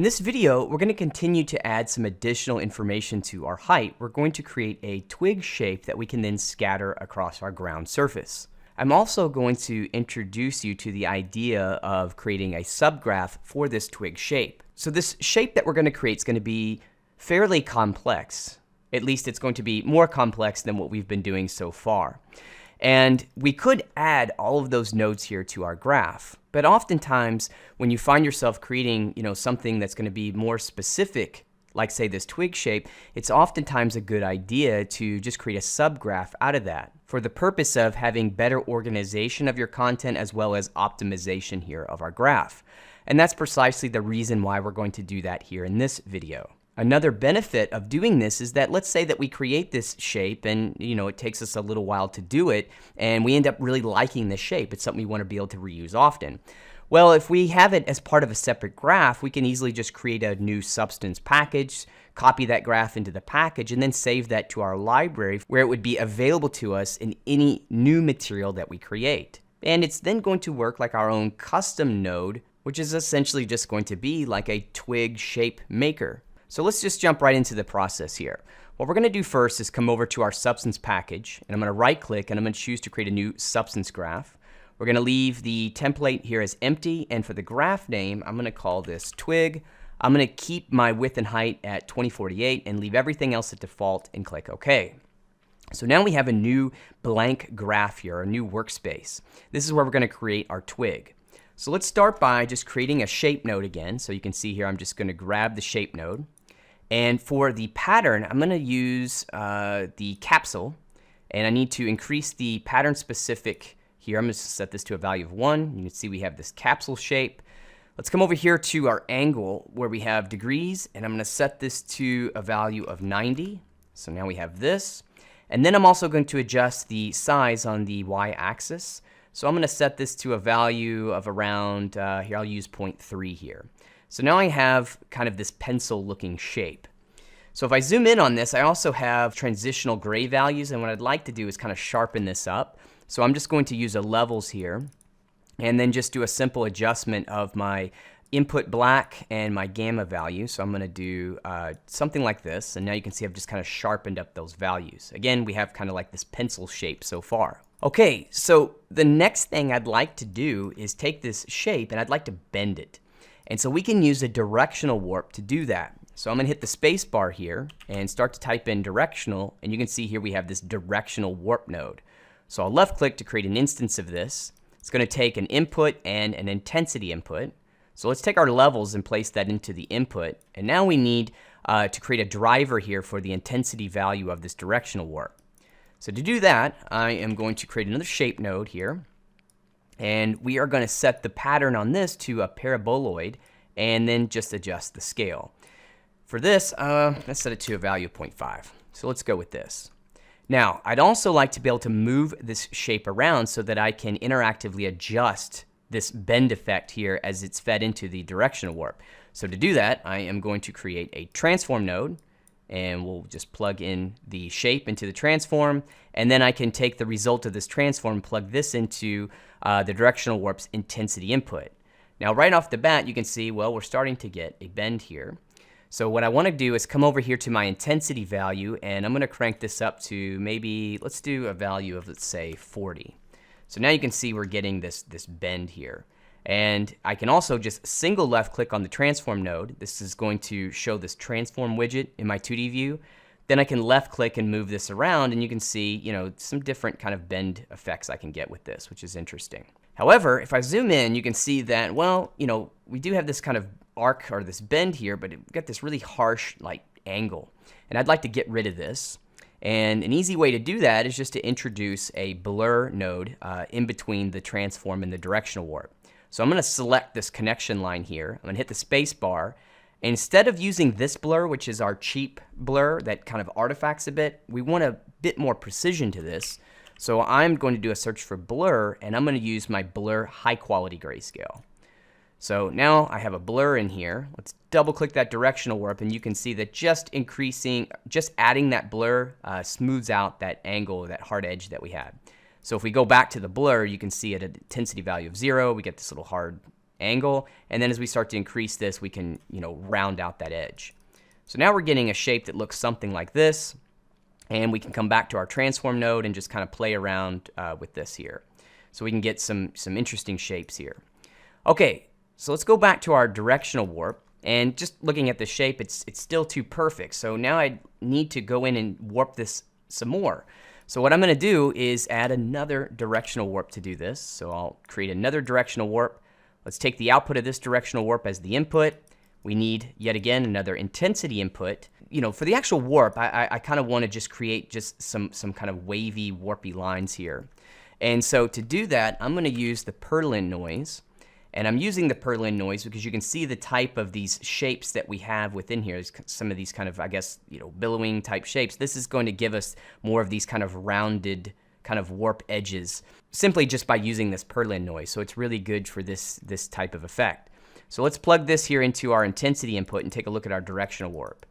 In this video, we're going to continue to add some additional information to our height. We're going to create a twig shape that we can then scatter across our ground surface. I'm also going to introduce you to the idea of creating a subgraph for this twig shape. So this shape that we're going to create is going to be fairly complex. At least it's going to be more complex than what we've been doing so far. And we could add all of those nodes here to our graph. But oftentimes, when you find yourself creating, something that's going to be more specific, like say this twig shape, it's oftentimes a good idea to just create a subgraph out of that for the purpose of having better organization of your content as well as optimization here of our graph. And that's precisely the reason why we're going to do that here in this video. Another benefit of doing this is that let's say that we create this shape and it takes us a little while to do it and we end up really liking this shape. It's something we want to be able to reuse often. Well, if we have it as part of a separate graph, we can easily just create a new Substance package, copy that graph into the package, and then save that to our library where it would be available to us in any new material that we create. And it's then going to work like our own custom node, which is essentially just going to be like a twig shape maker. So let's just jump right into the process here. What we're going to do first is come over to our Substance package, and I'm going to right click and I'm going to choose to create a new Substance graph. We're going to leave the template here as empty, and for the graph name, I'm going to call this twig. I'm going to keep my width and height at 2048 and leave everything else at default and click OK. So now we have a new blank graph here, a new workspace. This is where we're going to create our twig. So let's start by just creating a shape node again. So you can see here I'm just going to grab the shape node. And for the pattern, I'm going to use the capsule, and I need to increase the pattern specific here. I'm going to set this to a value of 1. You can see we have this capsule shape. Let's come over here to our angle where we have degrees, and I'm going to set this to a value of 90. So now we have this. And then I'm also going to adjust the size on the y-axis. So I'm going to set this to a value of around, here I'll use 0.3 here. So now I have kind of this pencil looking shape. So if I zoom in on this, I also have transitional gray values, and what I'd like to do is kind of sharpen this up. So I'm just going to use a levels here and then just do a simple adjustment of my input black and my gamma value. So I'm going to do something like this, and now you can see I've just kind of sharpened up those values. Again, we have kind of like this pencil shape so far. Okay, so the next thing I'd like to do is take this shape and I'd like to bend it. And so we can use a directional warp to do that. So I'm going to hit the space bar here and start to type in directional, and you can see here we have this directional warp node. So I'll left click to create an instance of this. It's going to take an input and an intensity input. So let's take our levels and place that into the input. And now we need to create a driver here for the intensity value of this directional warp. So to do that, I am going to create another shape node here. And we are going to set the pattern on this to a paraboloid and then just adjust the scale. For this, let's set it to a value of 0.5. So let's go with this. Now, I'd also like to be able to move this shape around so that I can interactively adjust this bend effect here as it's fed into the directional warp. So to do that, I am going to create a transform node, and we'll just plug in the shape into the transform, and then I can take the result of this transform and plug this into the directional warp's intensity input. Now right off the bat, you can see, well, we're starting to get a bend here. So what I want to do is come over here to my intensity value, and I'm going to crank this up to maybe, let's do a value of, let's say, 40. So now you can see we're getting this bend here. And I can also just single left click on the transform node. This is going to show this transform widget in my 2D view. Then I can left click and move this around, and you can see, some different kind of bend effects I can get with this, which is interesting. However, if I zoom in, you can see that, well, we do have this kind of arc or this bend here, but we've got this really harsh angle. And I'd like to get rid of this. And an easy way to do that is just to introduce a blur node in between the transform and the directional warp. So I'm going to select this connection line here. I'm going to hit the space bar. Instead of using this blur, which is our cheap blur that kind of artifacts a bit, we want a bit more precision to this. So I'm going to do a search for blur, and I'm going to use my blur high quality grayscale. So now I have a blur in here. Let's double click that directional warp, and you can see that just adding that blur smooths out that angle, that hard edge that we had. So if we go back to the blur, you can see at an intensity value of 0, we get this little hard angle, and then as we start to increase this, we can, round out that edge. So now we're getting a shape that looks something like this, and we can come back to our transform node and just kind of play around with this here. So we can get some interesting shapes here. Okay, so let's go back to our directional warp, and just looking at the shape, it's still too perfect. So now I need to go in and warp this some more. So what I'm going to do is add another directional warp to do this. So I'll create another directional warp. Let's take the output of this directional warp as the input. We need, yet again, another intensity input. For the actual warp, I kind of want to just create just some kind of wavy, warpy lines here. And so to do that, I'm going to use the purlin noise. And I'm using the purlin noise because you can see the type of these shapes that we have within here. There's some of these kind of, I guess, billowing type shapes. This is going to give us more of these kind of rounded kind of warp edges simply just by using this purlin noise. So it's really good for this type of effect. So let's plug this here into our intensity input and take a look at our directional warp.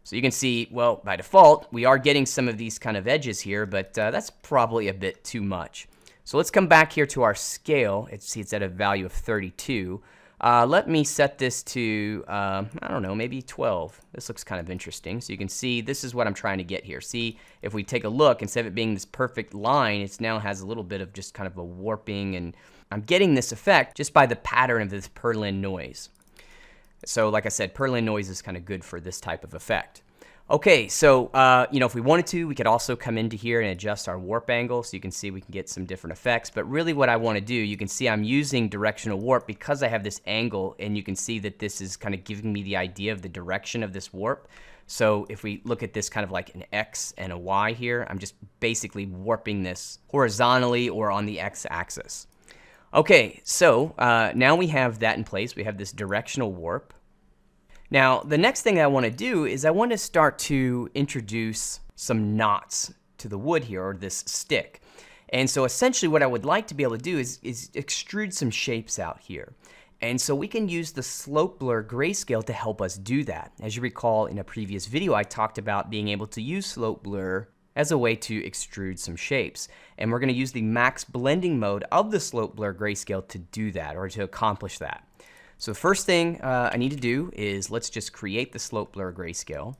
So you can see, well, by default, we are getting some of these kind of edges here, but that's probably a bit too much. So let's come back here to our scale. See, it's at a value of 32. Let me set this to, I don't know, maybe 12. This looks kind of interesting. So you can see this is what I'm trying to get here. See, if we take a look, instead of it being this perfect line, it now has a little bit of just kind of a warping, and I'm getting this effect just by the pattern of this purlin noise. So like I said, purlin noise is kind of good for this type of effect. Okay, so, if we wanted to, we could also come into here and adjust our warp angle, so you can see we can get some different effects. But really what I want to do, you can see I'm using directional warp because I have this angle, and you can see that this is kind of giving me the idea of the direction of this warp. So if we look at this kind of like an X and a Y here, I'm just basically warping this horizontally or on the X-axis. Okay, so now we have that in place. We have this directional warp. Now, the next thing I want to do is I want to start to introduce some knots to the wood here, or this stick. And so essentially what I would like to be able to do is extrude some shapes out here. And so we can use the slope blur grayscale to help us do that. As you recall, in a previous video, I talked about being able to use slope blur as a way to extrude some shapes. And we're going to use the max blending mode of the slope blur grayscale to do that, or to accomplish that. So the first thing I need to do is let's just create the slope blur grayscale.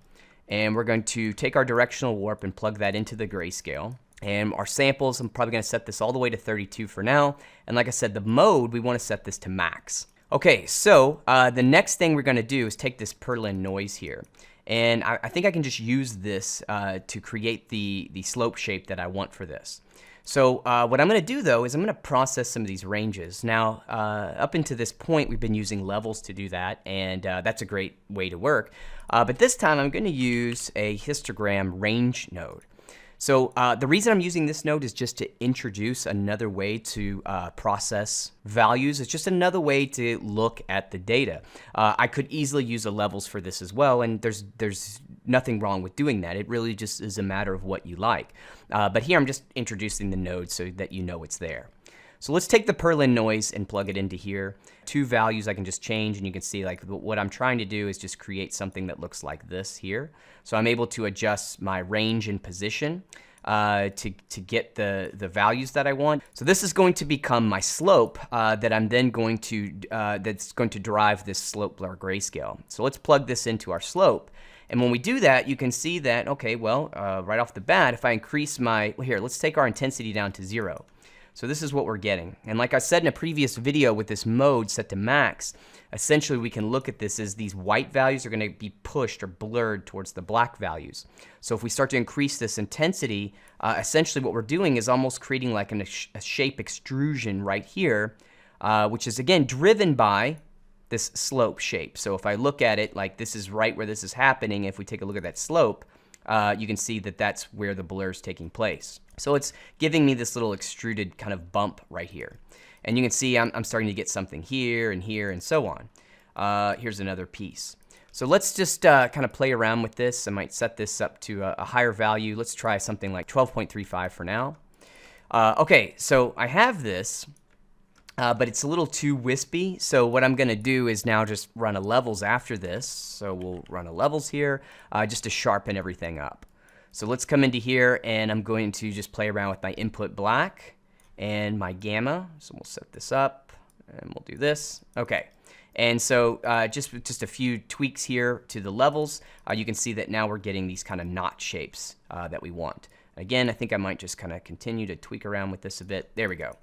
And we're going to take our directional warp and plug that into the grayscale. And our samples, I'm probably going to set this all the way to 32 for now. And like I said, the mode, we want to set this to max. Okay, so the next thing we're going to do is take this purlin noise here. And I think I can just use this to create the slope shape that I want for this. So what I'm going to do, though, is I'm going to process some of these ranges. Now, up until this point, we've been using levels to do that, and that's a great way to work. But this time, I'm going to use a histogram range node. So the reason I'm using this node is just to introduce another way to process values. It's just another way to look at the data. I could easily use the levels for this as well, and there's nothing wrong with doing that. It really just is a matter of what you like. But here I'm just introducing the node so that you know it's there. So let's take the purlin noise and plug it into here. Two values I can just change, and you can see like what I'm trying to do is just create something that looks like this here. So I'm able to adjust my range and position to get the values that I want. So this is going to become my slope that I'm then going to that's going to derive this slope blur grayscale. So let's plug this into our slope. And when we do that, you can see that, okay, well, right off the bat, if I increase here, let's take our intensity down to 0. So this is what we're getting. And like I said in a previous video, with this mode set to max, essentially we can look at this as these white values are going to be pushed or blurred towards the black values. So if we start to increase this intensity, essentially what we're doing is almost creating like a shape extrusion right here, which is again driven by this slope shape. So if I look at it like this is right where this is happening, if we take a look at that slope, you can see that that's where the blur is taking place. So it's giving me this little extruded kind of bump right here. And you can see I'm starting to get something here and so on. Here's another piece. So let's just kind of play around with this. I might set this up to a higher value. Let's try something like 12.35 for now. Okay, so I have this, but it's a little too wispy. So what I'm going to do is now just run a levels after this. So we'll run a levels here just to sharpen everything up. So let's come into here, and I'm going to just play around with my input black and my gamma. So we'll set this up. and we'll do this. Okay. And so just a few tweaks here to the levels, you can see that now we're getting these kind of knot shapes that we want. Again, I think I might just kind of continue to tweak around with this a bit. There we go.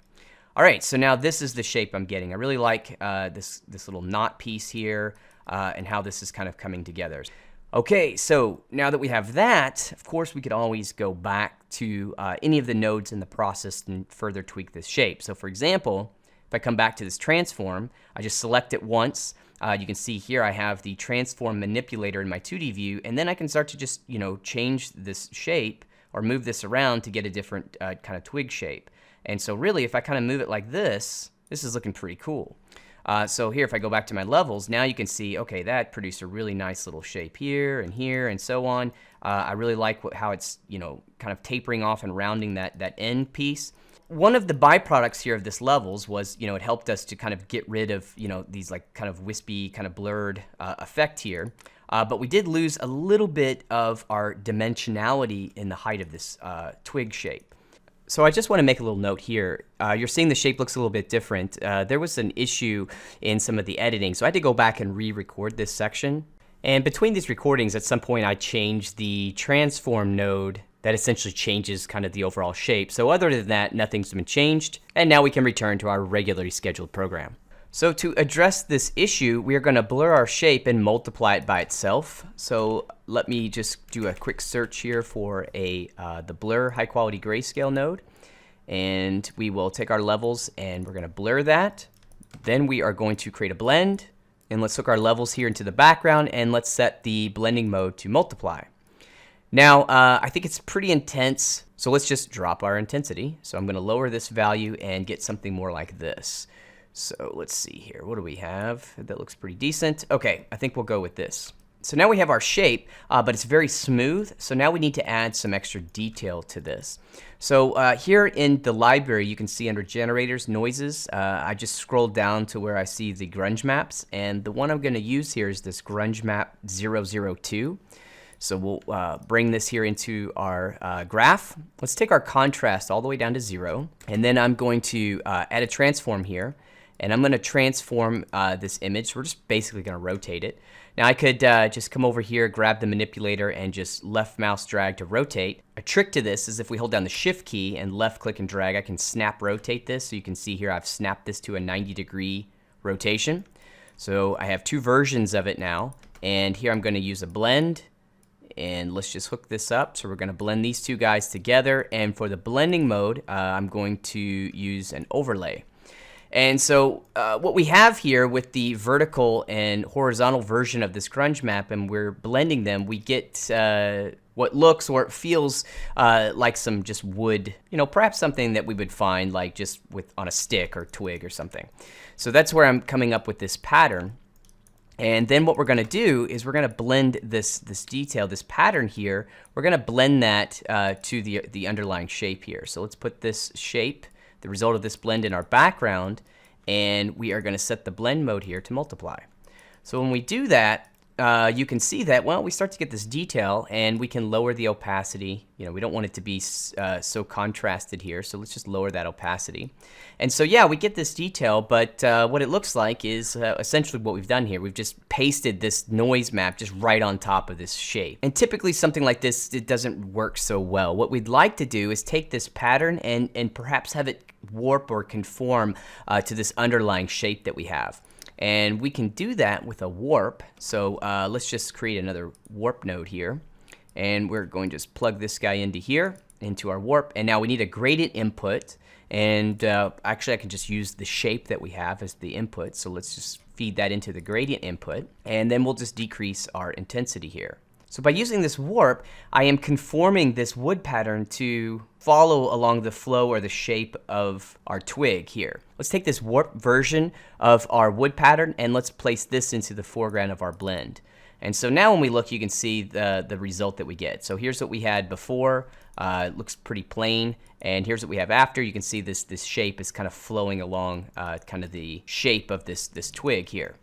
All right, so now this is the shape I'm getting. I really like this little knot piece here and how this is kind of coming together. Okay, so now that we have that, of course, we could always go back to any of the nodes in the process and further tweak this shape. So for example, if I come back to this transform, I just select it once. You can see here I have the transform manipulator in my 2D view, and then I can start to just, change this shape or move this around to get a different kind of twig shape. And so really, if I kind of move it like this is looking pretty cool. So here, if I go back to my levels, now you can see, okay, that produced a really nice little shape here and so on. I really like how it's, kind of tapering off and rounding that end piece. One of the byproducts here of this levels was, it helped us to kind of get rid of, these like kind of wispy, kind of blurred effect here. But we did lose a little bit of our dimensionality in the height of this twig shape. So I just want to make a little note here. You're seeing the shape looks a little bit different. There was an issue in some of the editing, so I had to go back and re-record this section. And between these recordings, at some point I changed the transform node that essentially changes kind of the overall shape. So other than that, nothing's been changed, and now we can return to our regularly scheduled program. So to address this issue, we are going to blur our shape and multiply it by itself. So let me just do a quick search here for the blur high quality grayscale node, and we will take our levels and we're going to blur that. Then we are going to create a blend, and let's hook our levels here into the background, and let's set the blending mode to multiply. Now, I think it's pretty intense, so let's just drop our intensity. So I'm going to lower this value and get something more like this. So let's see here. What do we have? That looks pretty decent. Okay, I think we'll go with this. So now we have our shape, but it's very smooth. So now we need to add some extra detail to this. So here in the library, you can see under generators, noises, I just scrolled down to where I see the grunge maps. And the one I'm going to use here is this grunge map 002. So we'll bring this here into our graph. Let's take our contrast all the way down to 0. And then I'm going to add a transform here. And I'm going to transform this image. We're just basically going to rotate it. Now I could just come over here, grab the manipulator, and just left mouse drag to rotate. A trick to this is if we hold down the shift key and left click and drag, I can snap rotate this. So you can see here I've snapped this to a 90-degree rotation. So I have two versions of it now. And here I'm going to use a blend. And let's just hook this up. So we're going to blend these two guys together. And for the blending mode, I'm going to use an overlay. And so what we have here with the vertical and horizontal version of this grunge map, and we're blending them, we get what looks or feels like some just wood, perhaps something that we would find like just on a stick or twig or something. So that's where I'm coming up with this pattern. And then what we're going to do is we're going to blend this detail, this pattern here. We're going to blend that to the underlying shape here. So let's put this shape, the result of this blend, in our background, and we are going to set the blend mode here to multiply. So when we do that, you can see that, well, we start to get this detail, and we can lower the opacity. We don't want it to be so contrasted here, so let's just lower that opacity. And so, yeah, we get this detail, but what it looks like is essentially what we've done here. We've just pasted this noise map just right on top of this shape. And typically something like this, it doesn't work so well. What we'd like to do is take this pattern and perhaps have it warp or conform to this underlying shape that we have. And we can do that with a warp. So let's just create another warp node here. And we're going to just plug this guy into here, into our warp. And now we need a gradient input. And actually, I can just use the shape that we have as the input. So let's just feed that into the gradient input. And then we'll just decrease our intensity here. So by using this warp, I am conforming this wood pattern to follow along the flow or the shape of our twig here. Let's take this warp version of our wood pattern and let's place this into the foreground of our blend. And so now when we look, you can see the result that we get. So here's what we had before. It looks pretty plain. And here's what we have after. You can see this shape is kind of flowing along kind of the shape of this twig here.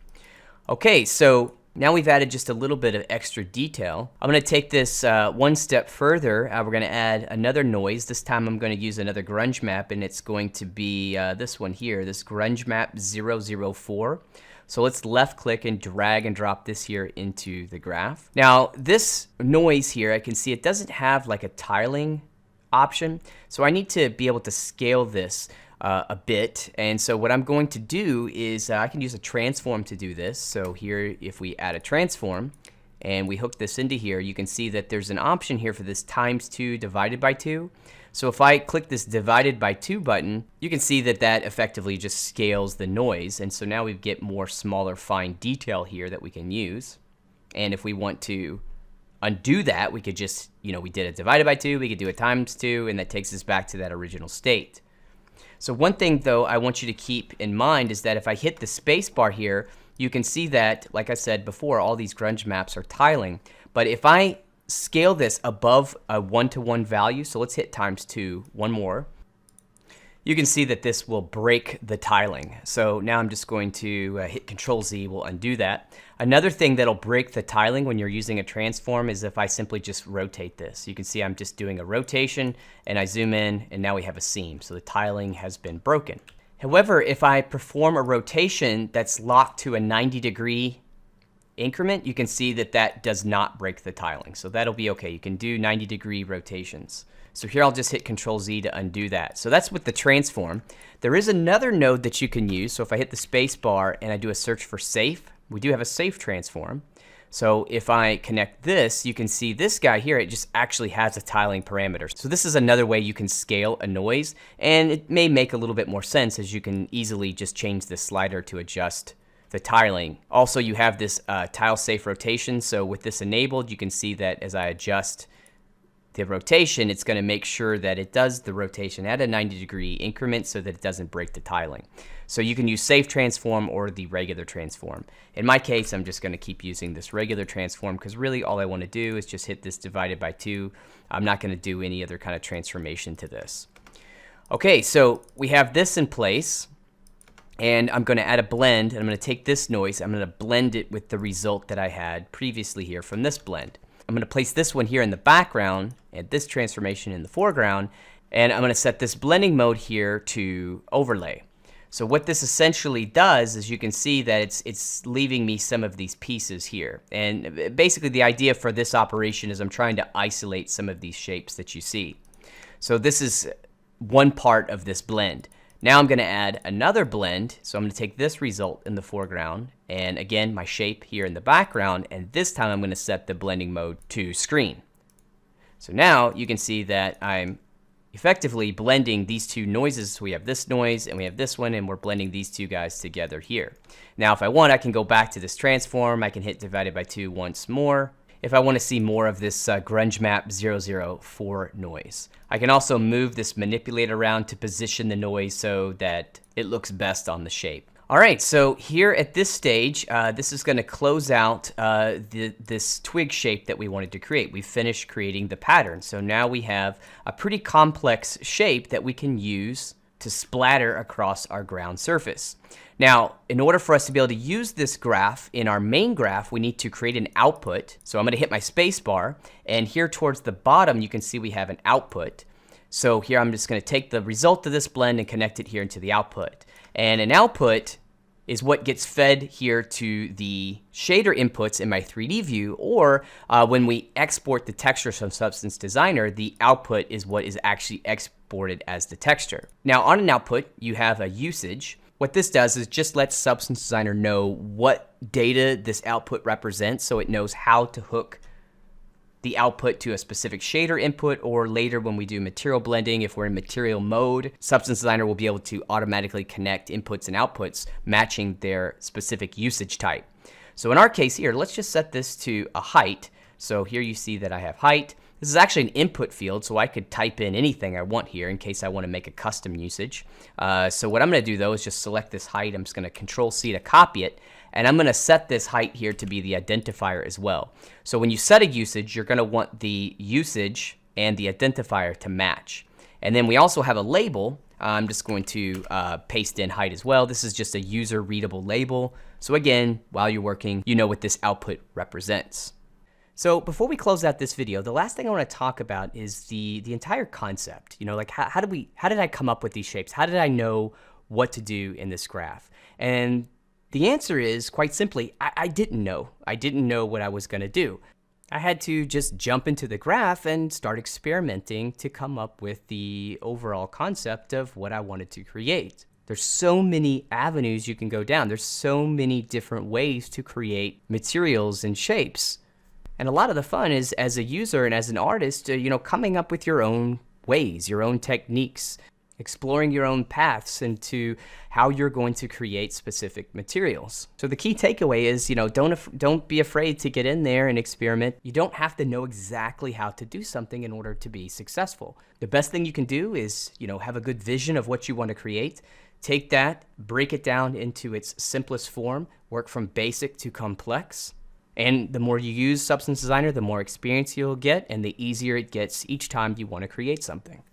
Okay, so Now we've added just a little bit of extra detail. I'm going to take this one step further. We're going to add another noise. This time I'm going to use another grunge map, and it's going to be this one here, this grunge map 004. So let's left click and drag and drop this here into the graph. Now this noise here, I can see it doesn't have like a tiling option. So I need to be able to scale this a bit, and so what I'm going to do is I can use a transform to do this. So here, if we add a transform and we hook this into here, you can see that there's an option here for this ×2 divided by 2. So if I click this divided by 2 button, you can see that that effectively just scales the noise, and so now we get more smaller fine detail here that we can use. And if we want to undo that, we could just, we did a divided by 2, we could do a ×2, and that takes us back to that original state. So one thing though I want you to keep in mind is that if I hit the space bar here, you can see that, like I said before, all these grunge maps are tiling. But if I scale this above a 1-to-1 value, so let's hit ×2, one more, you can see that this will break the tiling. So now I'm just going to hit Control-Z, we'll undo that. Another thing that'll break the tiling when you're using a transform is if I simply just rotate this. You can see I'm just doing a rotation, and I zoom in, and now we have a seam. So the tiling has been broken. However, if I perform a rotation that's locked to a 90-degree increment, you can see that that does not break the tiling. So that'll be okay. You can do 90-degree rotations. So here I'll just hit Control-Z to undo that. So that's with the transform. There is another node that you can use. So if I hit the space bar and I do a search for safe, we do have a safe transform. So if I connect this, you can see this guy here, it just actually has a tiling parameter. So this is another way you can scale a noise, and it may make a little bit more sense as you can easily just change this slider to adjust the tiling. Also, you have this tile safe rotation. So with this enabled, you can see that as I adjust the rotation, it's going to make sure that it does the rotation at a 90-degree increment so that it doesn't break the tiling. So you can use safe transform or the regular transform. In my case, I'm just going to keep using this regular transform because really all I want to do is just hit this divided by 2. I'm not going to do any other kind of transformation to this. Okay, so we have this in place, and I'm going to add a blend, and I'm going to take this noise, I'm going to blend it with the result that I had previously here from this blend. I'm going to place this one here in the background and this transformation in the foreground, and I'm going to set this blending mode here to overlay. So what this essentially does is you can see that it's leaving me some of these pieces here. And basically the idea for this operation is I'm trying to isolate some of these shapes that you see. So this is one part of this blend. Now I'm going to add another blend. So I'm going to take this result in the foreground and again my shape here in the background, and this time I'm going to set the blending mode to screen. So now you can see that I'm effectively blending these two noises. So we have this noise and we have this one, and we're blending these two guys together here. Now if I want, I can go back to this transform. I can hit divided by 2 once more if I want to see more of this grunge map 004 noise. I can also move this manipulator around to position the noise so that it looks best on the shape. All right, so here at this stage, this is going to close out this twig shape that we wanted to create. We finished creating the pattern. So now we have a pretty complex shape that we can use to splatter across our ground surface. Now, in order for us to be able to use this graph in our main graph, we need to create an output. So I'm going to hit my space bar, and here towards the bottom, you can see we have an output. So here I'm just going to take the result of this blend and connect it here into the output. And an output is what gets fed here to the shader inputs in my 3D view, or when we export the texture from Substance Designer, the output is what is actually exported as the texture. Now on an output, you have a usage. What this does is just lets Substance Designer know what data this output represents, so it knows how to hook the output to a specific shader input, or later when we do material blending, if we're in material mode, Substance Designer will be able to automatically connect inputs and outputs matching their specific usage type. So in our case here, let's just set this to a height. So here you see that I have height. This is actually an input field, so I could type in anything I want here in case I want to make a custom usage. So what I'm going to do though is just select this height. I'm just going to Control-C to copy it. And I'm going to set this height here to be the identifier as well. So when you set a usage, you're going to want the usage and the identifier to match. And then we also have a label. I'm just going to paste in height as well. This is just a user readable label. So again, while you're working, you know what this output represents. So before we close out this video, the last thing I want to talk about is the entire concept. You know, like how did I come up with these shapes? How did I know what to do in this graph? And the answer is quite simply, I didn't know. I didn't know what I was going to do. I had to just jump into the graph and start experimenting to come up with the overall concept of what I wanted to create. There's so many avenues you can go down. There's so many different ways to create materials and shapes. And a lot of the fun is, as a user and as an artist, coming up with your own ways, your own techniques, exploring your own paths into how you're going to create specific materials. So the key takeaway is, don't be afraid to get in there and experiment. You don't have to know exactly how to do something in order to be successful. The best thing you can do is, have a good vision of what you want to create. Take that, break it down into its simplest form, work from basic to complex. And the more you use Substance Designer, the more experience you'll get and the easier it gets each time you want to create something.